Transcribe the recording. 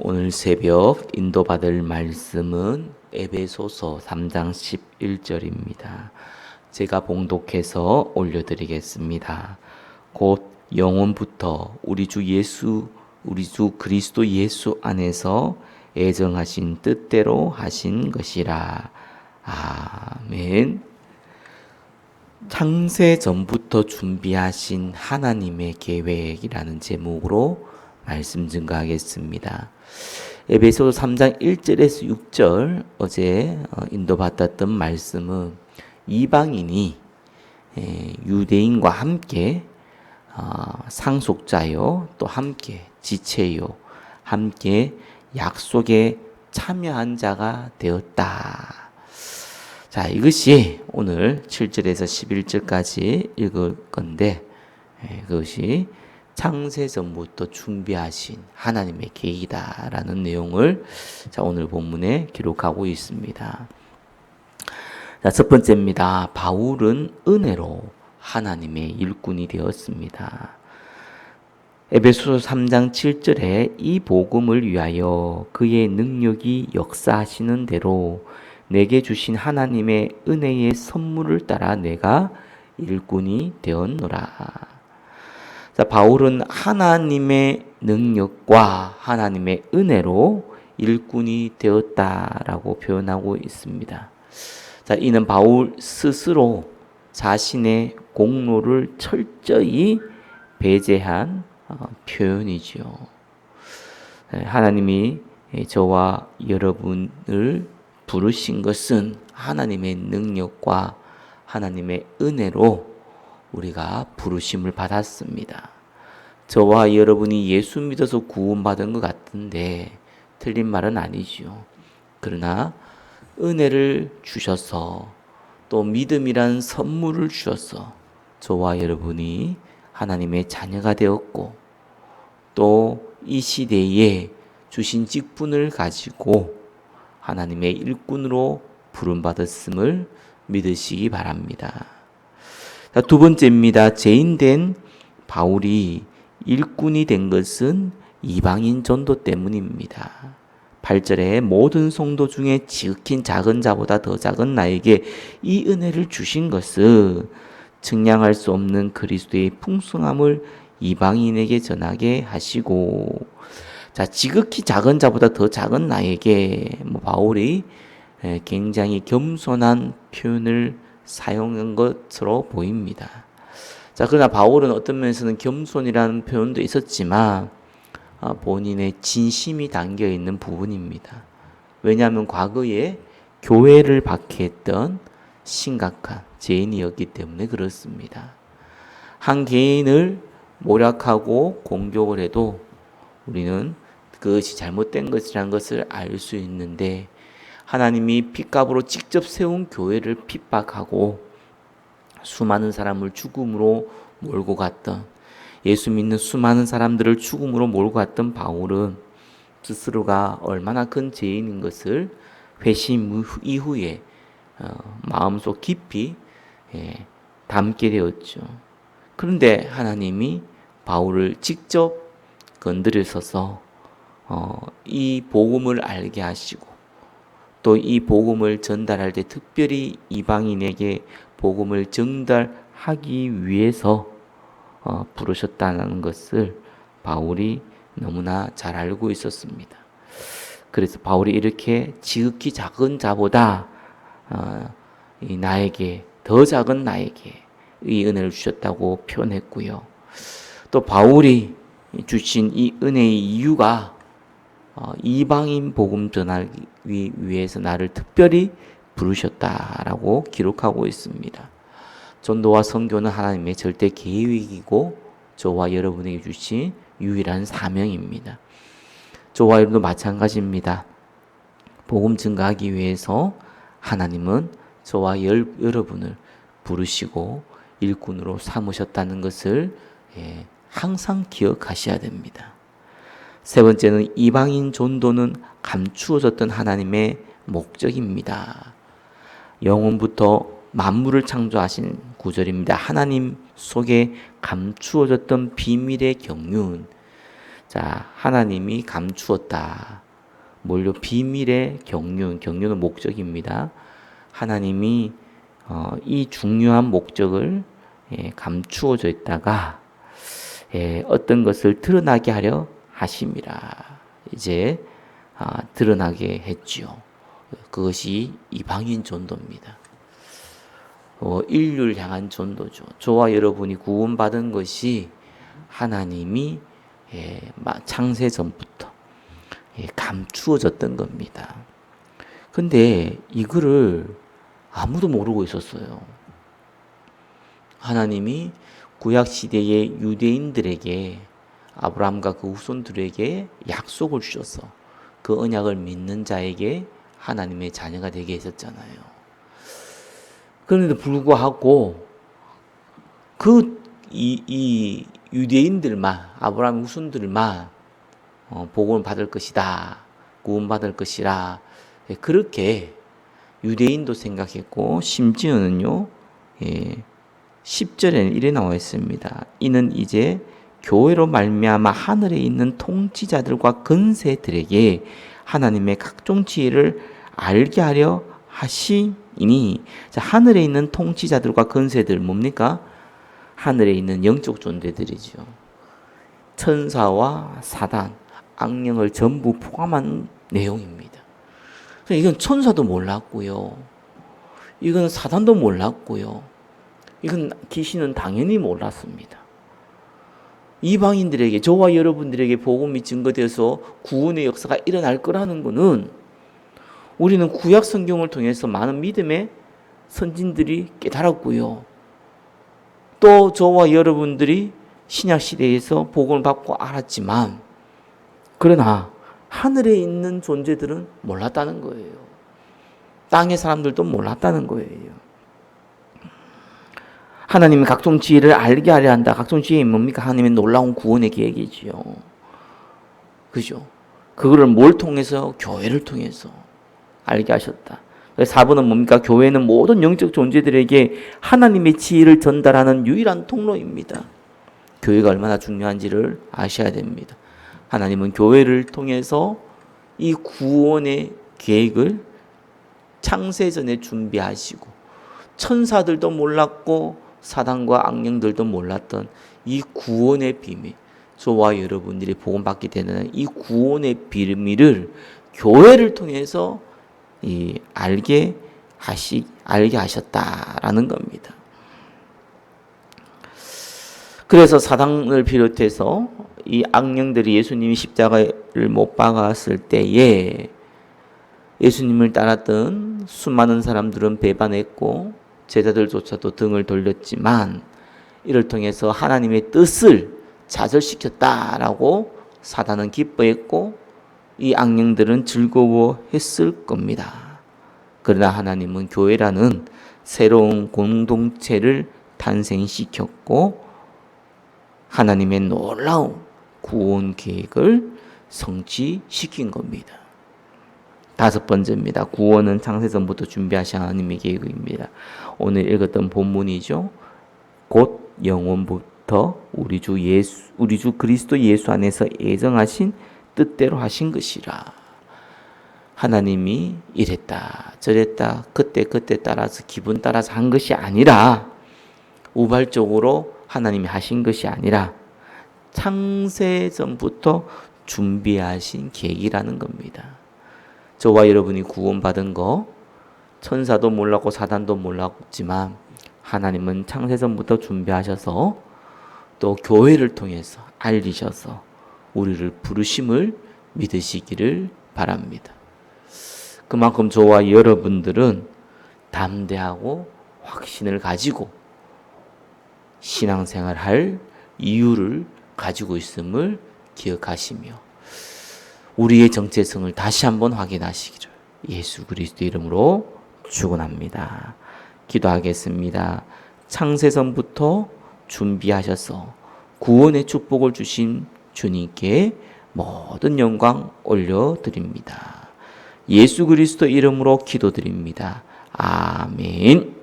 오늘 새벽 인도받을 말씀은 에베소서 3장 11절입니다. 제가 봉독해서 올려드리겠습니다. 곧 영원부터 우리 주 그리스도 예수 안에서 애정하신 뜻대로 하신 것이라. 아멘. 창세 전부터 준비하신 하나님의 계획이라는 제목으로 말씀 증거하겠습니다. 에베소서 3장 1절에서 6절 어제 인도받았던 말씀은 이방인이 유대인과 함께 상속자요 또 함께 지체요 함께 약속에 참여한 자가 되었다. 자, 이것이 오늘 7절에서 11절까지 읽을 건데 그것이 창세 전부터 준비하신 하나님의 계획이다라는 내용을 오늘 본문에 기록하고 있습니다. 자, 첫 번째입니다. 바울은 은혜로 하나님의 일꾼이 되었습니다. 에베소서 3장 7절에 이 복음을 위하여 그의 능력이 역사하시는 대로 내게 주신 하나님의 은혜의 선물을 따라 내가 일꾼이 되었노라. 자, 바울은 하나님의 능력과 하나님의 은혜로 일꾼이 되었다라고 표현하고 있습니다. 자, 이는 바울 스스로 자신의 공로를 철저히 배제한 표현이죠. 하나님이 저와 여러분을 부르신 것은 하나님의 능력과 하나님의 은혜로 우리가 부르심을 받았습니다. 저와 여러분이 예수 믿어서 구원받은 것 같은데 틀린 말은 아니죠. 그러나 은혜를 주셔서 또 믿음이란 선물을 주셔서 저와 여러분이 하나님의 자녀가 되었고 또 이 시대에 주신 직분을 가지고 하나님의 일꾼으로 부름받았음을 믿으시기 바랍니다. 자, 두 번째입니다. 죄인된 바울이 일꾼이 된 것은 이방인 전도 때문입니다. 8절에 모든 성도 중에 지극히 작은 자보다 더 작은 나에게 이 은혜를 주신 것은 측량할 수 없는 그리스도의 풍성함을 이방인에게 전하게 하시고, 자, 지극히 작은 자보다 더 작은 나에게 바울이 굉장히 겸손한 표현을 사용한 것으로 보입니다. 자, 그러나 바울은 어떤 면에서는 겸손이라는 표현도 있었지만 본인의 진심이 담겨 있는 부분입니다. 왜냐하면 과거에 교회를 박해했던 심각한 죄인이었기 때문에 그렇습니다. 한 개인을 모략하고 공격을 해도 우리는 그것이 잘못된 것이라는 것을 알 수 있는데 하나님이 핏값으로 직접 세운 교회를 핍박하고 수많은 사람을 죽음으로 몰고 갔던 예수 믿는 수많은 사람들을 죽음으로 몰고 갔던 바울은 스스로가 얼마나 큰 죄인인 것을 회심 이후에 마음속 깊이 담게 되었죠. 그런데 하나님이 바울을 직접 건드리셔서 이 복음을 알게 하시고 또 이 복음을 전달할 때 특별히 이방인에게 복음을 전달하기 위해서 부르셨다는 것을 바울이 너무나 잘 알고 있었습니다. 그래서 바울이 이렇게 지극히 작은 자보다 나에게 더 작은 나에게 이 은혜를 주셨다고 표현했고요. 또 바울이 주신 이 은혜의 이유가 이방인 복음 전하기 위해서 나를 특별히 부르셨다라고 기록하고 있습니다. 전도와 선교는 하나님의 절대 계획이고 저와 여러분에게 주신 유일한 사명입니다. 저와 여러분도 마찬가지입니다. 복음 증거하기 위해서 하나님은 저와 여러분을 부르시고 일꾼으로 삼으셨다는 것을 항상 기억하셔야 됩니다. 세 번째는 이방인 전도는 감추어졌던 하나님의 목적입니다. 영원부터 만물을 창조하신 구절입니다. 하나님 속에 감추어졌던 비밀의 경륜, 자, 하나님이 감추었다. 뭘요? 비밀의 경륜은 목적입니다. 하나님이 이 중요한 목적을 감추어져 있다가 어떤 것을 드러나게 하려 하심이라. 이제 드러나게 했지요. 그것이 이방인 전도입니다. 인류를 향한 전도죠. 저와 여러분이 구원받은 것이 하나님이 창세 전부터 감추어졌던 겁니다. 근데 이거를 아무도 모르고 있었어요. 하나님이 구약 시대의 유대인들에게, 아브라함과 그 후손들에게 약속을 주셔서 그 언약을 믿는 자에게 하나님의 자녀가 되게 했었잖아요. 그런데 불구하고 이 유대인들만, 아브라함 후손들만 복음을 받을 것이다, 구원받을 것이라, 그렇게 유대인도 생각했고, 심지어는요 10절에는 이래 나와 있습니다. 이는 이제 교회로 말미암아 하늘에 있는 통치자들과 근세들에게 하나님의 각종 지혜를 알게 하려 하시니, 자, 하늘에 있는 통치자들과 근세들 뭡니까? 하늘에 있는 영적 존재들이죠. 천사와 사단, 악령을 전부 포함한 내용입니다. 이건 천사도 몰랐고요. 이건 사단도 몰랐고요. 이건 귀신은 당연히 몰랐습니다. 이방인들에게, 저와 여러분들에게 복음이 증거되어서 구원의 역사가 일어날 거라는 것은 우리는 구약 성경을 통해서 많은 믿음의 선진들이 깨달았고요. 또 저와 여러분들이 신약 시대에서 복음을 받고 알았지만, 그러나 하늘에 있는 존재들은 몰랐다는 거예요. 땅의 사람들도 몰랐다는 거예요. 하나님이 각종 지혜를 알게 하려 한다. 각종 지혜는 뭡니까? 하나님의 놀라운 구원의 계획이지요. 그죠? 그거를 뭘 통해서? 교회를 통해서 알게 하셨다. 4번은 뭡니까? 교회는 모든 영적 존재들에게 하나님의 지혜를 전달하는 유일한 통로입니다. 교회가 얼마나 중요한지를 아셔야 됩니다. 하나님은 교회를 통해서 이 구원의 계획을 창세전에 준비하시고, 천사들도 몰랐고 사단과 악령들도 몰랐던 이 구원의 비밀, 저와 여러분들이 복음받게 되는 이 구원의 비밀을 교회를 통해서 알게 하셨다라는 겁니다. 그래서 사단을 비롯해서 이 악령들이 예수님이 십자가를 못 박았을 때에 예수님을 따랐던 수많은 사람들은 배반했고 제자들조차도 등을 돌렸지만, 이를 통해서 하나님의 뜻을 좌절시켰다라고 사단은 기뻐했고 이 악령들은 즐거워했을 겁니다. 그러나 하나님은 교회라는 새로운 공동체를 탄생시켰고 하나님의 놀라운 구원 계획을 성취시킨 겁니다. 5번째입니다. 구원은 창세전부터 준비하신 하나님의 계획입니다. 오늘 읽었던 본문이죠. 곧 영원부터 우리 주 그리스도 예수 안에서 예정하신 뜻대로 하신 것이라. 하나님이 이랬다 저랬다 그때 따라서 기분 따라서 한 것이 아니라, 우발적으로 하나님이 하신 것이 아니라 창세전부터 준비하신 계획이라는 겁니다. 저와 여러분이 구원받은 거 천사도 몰랐고 사단도 몰랐지만 하나님은 창세전부터 준비하셔서 또 교회를 통해서 알리셔서 우리를 부르심을 믿으시기를 바랍니다. 그만큼 저와 여러분들은 담대하고 확신을 가지고 신앙생활할 이유를 가지고 있음을 기억하시며 우리의 정체성을 다시 한번 확인하시기를 예수 그리스도 이름으로 축원합니다. 기도하겠습니다. 창세전부터 준비하셔서 구원의 축복을 주신 주님께 모든 영광 올려드립니다. 예수 그리스도 이름으로 기도드립니다. 아멘.